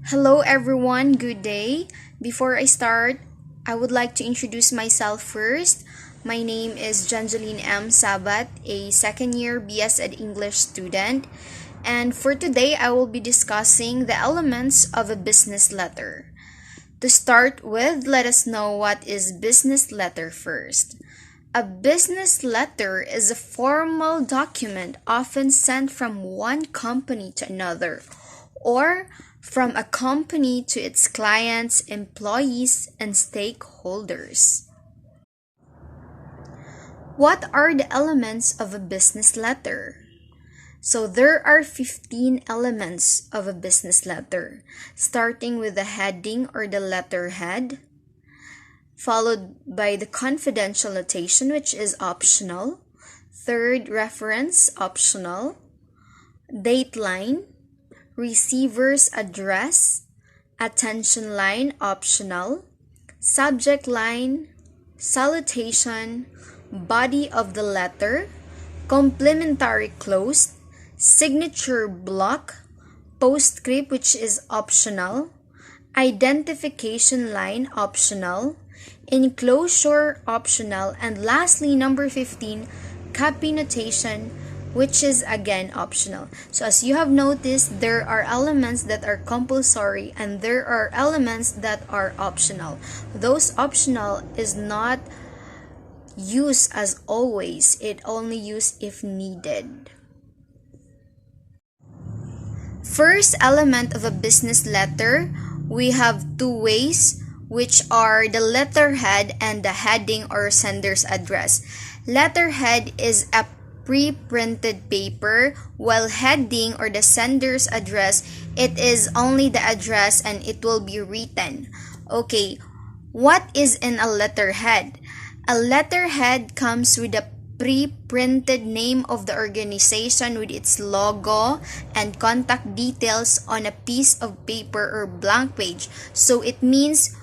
Hello everyone, good day. Before I start, I would like to introduce myself first. My name is Janjeline M. Sabat, a second year BS Ed English student. And for today, I will be discussing the elements of a business letter. To start with, let us know what is business letter first. A business letter is a formal document often sent from one company to another or from a company to its clients, employees, and stakeholders. What are the elements of a business letter? So there are 15 elements of a business letter, starting with the heading or the letterhead, followed by the confidential notation, which is optional. Third, reference, optional. Date line, receiver's address, attention line, optional. Subject line, salutation, body of the letter, complimentary clause, signature block, postscript, which is optional, identification line, optional, enclosure, optional, and lastly, number 15, copy notation, which is again optional. So as you have noticed, there are elements that are compulsory and there are elements that are optional. Those optional is not used as always, it only used if needed. First element of a business letter, we have two ways, which are the letterhead and the heading or sender's address. Letterhead is a pre-printed paper, while heading or the sender's address, it is only the address and it will be written. Okay, what is in a letterhead? A letterhead comes with a pre-printed name of the organization with its logo and contact details on a piece of paper or blank page. So it means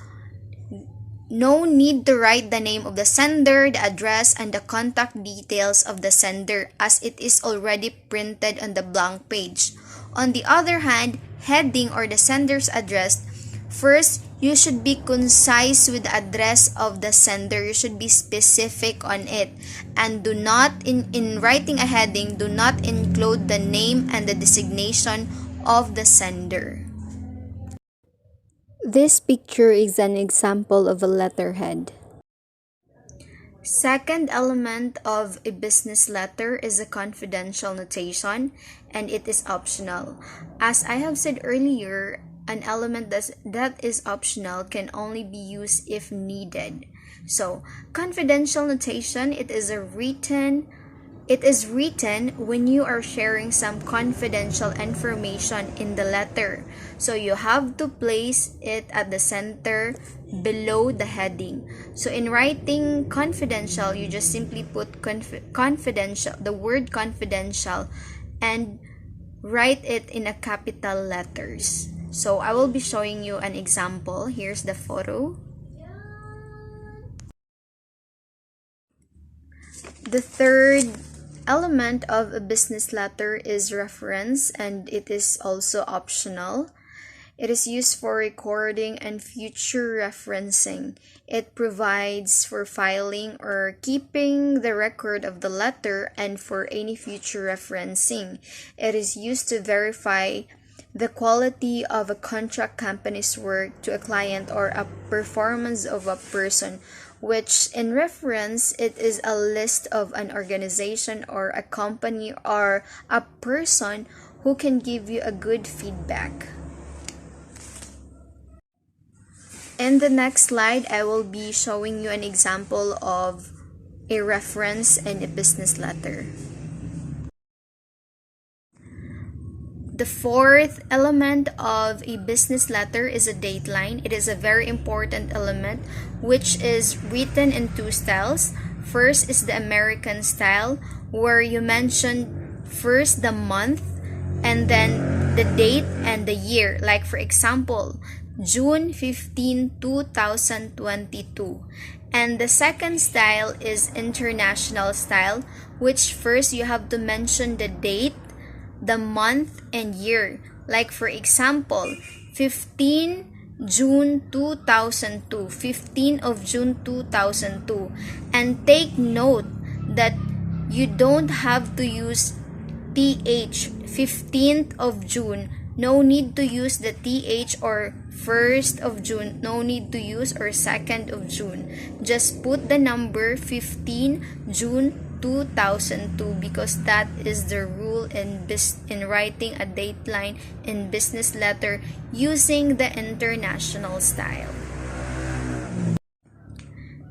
no need to write the name of the sender, the address, and the contact details of the sender as it is already printed on the blank page. On the other hand, heading or the sender's address, first, you should be concise with the address of the sender. You should be specific on it. And do not, in writing a heading, do not include the name and the designation of the sender. This picture is an example of a letterhead. Second element of a business letter is a confidential notation, and it is optional. As I have said earlier, an element that is optional can only be used if needed. So, confidential notation, it is written when you are sharing some confidential information in the letter. So you have to place it at the center below the heading. So in writing confidential, you just simply put confidential, the word confidential, and write it in a capital letters. So I will be showing you an example. Here's the photo. The third element of a business letter is reference, and it is also optional. It is used for recording and future referencing. It provides for filing or keeping the record of the letter and for any future referencing. It is used to verify the quality of a contract company's work to a client or a performance of a person, which in reference, it is a list of an organization or a company or a person who can give you a good feedback. In the next slide, I will be showing you an example of a reference in a business letter. The fourth element of a business letter is a date line. It is a very important element which is written in two styles. First is the American style, where you mention first the month and then the date and the year. Like for example, June 15, 2022. And the second style is international style, which first you have to mention the date, the month, and year. Like for example, 15 June 2002, 15 of June 2002. And take note that you don't have to use TH, 15th of June. No need to use the TH, or 1st of June. No need to use or 2nd of June. Just put the number 15 June 2002, because that is the rule in writing a date line in business letter using the international style.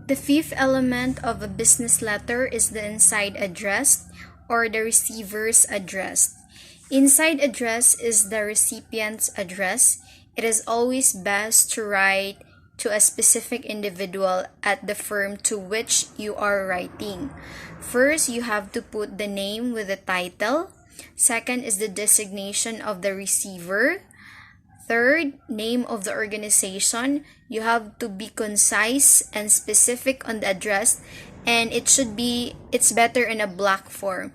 The fifth element of a business letter is the inside address, or the receiver's address. Inside address is the recipient's address. It is always best to write to a specific individual at the firm to which you are writing. First, you have to put the name with the title. Second is the designation of the receiver. Third, name of the organization. You have to be concise and specific on the address, and it's better in a block form.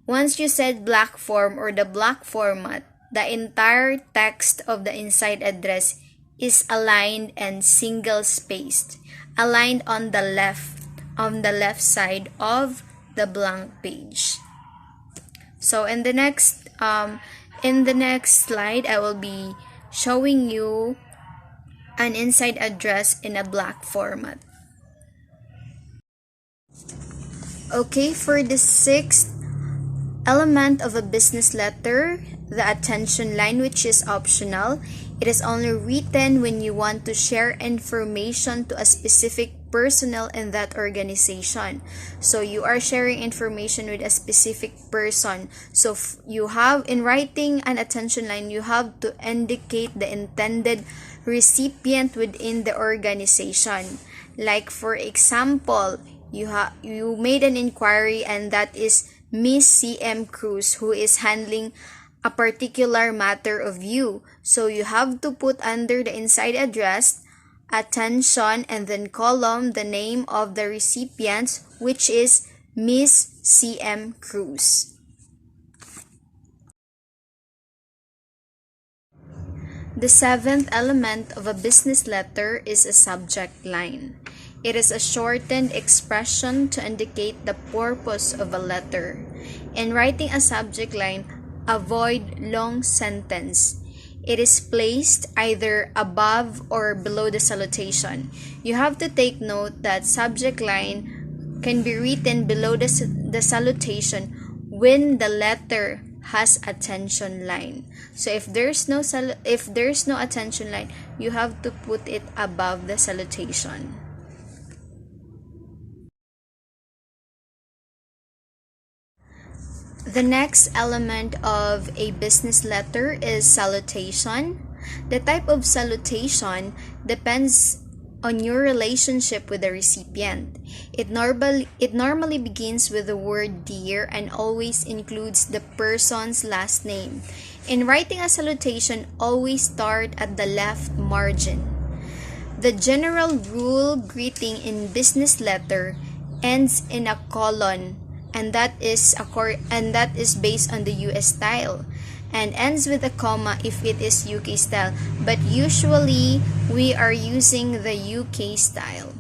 Once you said block form or the block format, the entire text of the inside address is aligned and single spaced, aligned on the left side of the blank page. So in the next slide, I will be showing you an inside address in a block format. Okay, for the sixth element of a business letter, the attention line, which is optional. It is only written when you want to share information to a specific personnel in that organization. So you are sharing information with a specific person. So you have, in writing an attention line, you have to indicate the intended recipient within the organization. Like for example, you made an inquiry, and that is Miss C.M. Cruz, who is handling a particular matter of you. So you have to put under the inside address, attention, and then column the name of the recipient, which is Miss C.M. Cruz. The seventh element of a business letter is a subject line. It is a shortened expression to indicate the purpose of a letter. In writing a subject line, avoid long sentence. It is placed either above or below the salutation. You have to take note that subject line can be written below the salutation when the letter has attention line. So if there's no attention line, you have to put it above the salutation. The next element of a business letter is salutation. The type of salutation depends on your relationship with the recipient. It normally begins with the word dear and always includes the person's last name. In writing a salutation, always start at the left margin. The general rule greeting in business letter ends in a colon, and that is based on the US style, and ends with a comma if it is UK style, but usually we are using the UK style.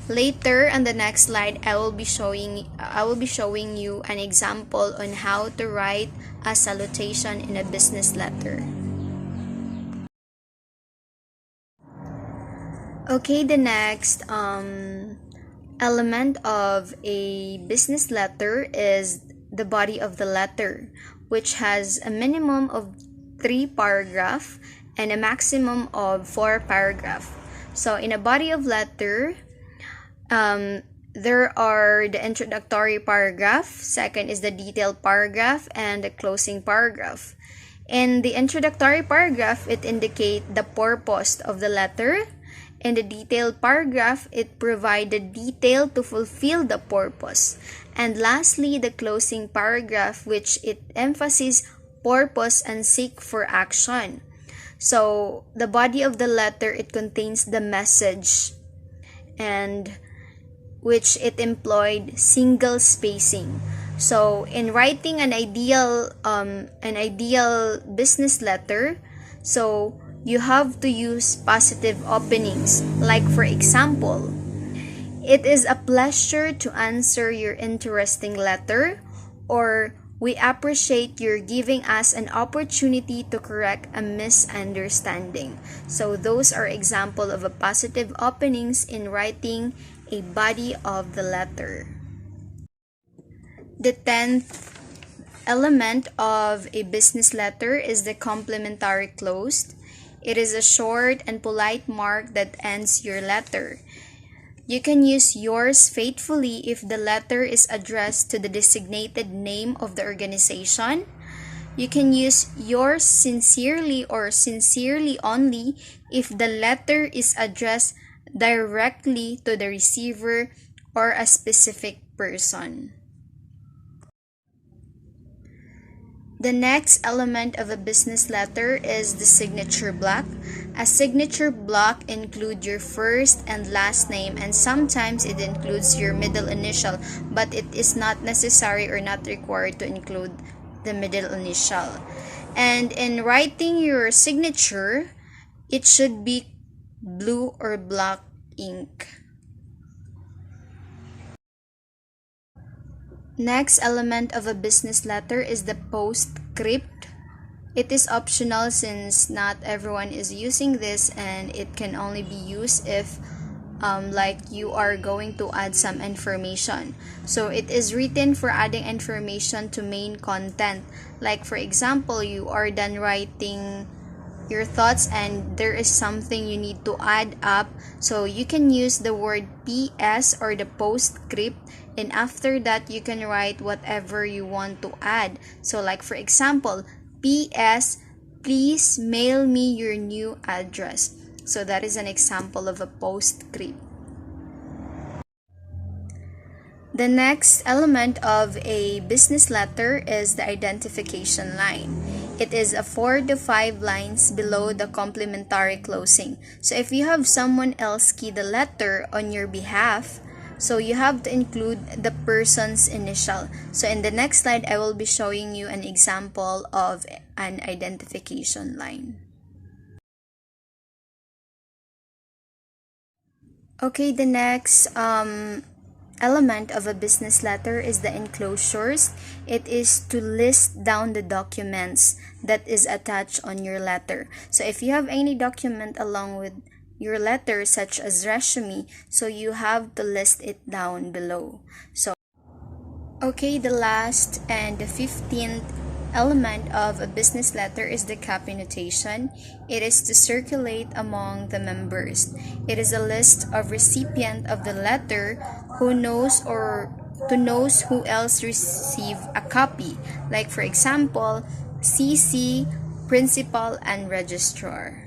Later on the next slide, I will be showing you an example on how to write a salutation in a business letter. Okay, the next element of a business letter is the body of the letter, which has a minimum of 3 paragraphs and a maximum of 4 paragraphs. So in a body of letter, there are the introductory paragraph, second is the detailed paragraph, and the closing paragraph. In the introductory paragraph, it indicates the purpose of the letter. In the detailed paragraph, it provides the detail to fulfill the purpose. And lastly, the closing paragraph, which it emphasizes purpose and seek for action. So, the body of the letter, it contains the message, and which it employed single spacing. So, in writing an ideal business letter, So you have to use positive openings. Like for example, it is a pleasure to answer your interesting letter, or we appreciate your giving us an opportunity to correct a misunderstanding. So those are example of a positive openings in writing a body of the letter. The 10th element of a business letter is the complimentary close. It is a short and polite mark that ends your letter. You can use yours faithfully if the letter is addressed to the designated name of the organization. You can use yours sincerely or sincerely only if the letter is addressed directly to the receiver or a specific person. The next element of a business letter is the signature block. A signature block includes your first and last name, and sometimes it includes your middle initial, but it is not necessary or not required to include the middle initial. And in writing your signature, it should be blue or black ink. Next element of a business letter is the postscript. It is optional since not everyone is using this, and it can only be used if like you are going to add some information. So it is written for adding information to main content. Like for example, you are done writing your thoughts and there is something you need to add up, so you can use the word PS or the postscript, and after that you can write whatever you want to add. So like for example, PS, please mail me your new address. So that is an example of a postscript. The next element of a business letter is the identification line. It is a 4 to 5 lines below the complimentary closing. So if you have someone else key the letter on your behalf, so you have to include the person's initial. So in the next slide, I will be showing you an example of an identification line. Okay, the next element of a business letter is the enclosures. It is to list down the documents that is attached on your letter. So if you have any document along with your letter such as resume, so you have to list it down below. So okay, the last and the 15th element of a business letter is the copy notation. It is to circulate among the members. It is a list of recipient of the letter who knows or to knows who else receive a copy. Like for example, CC, principal, and registrar.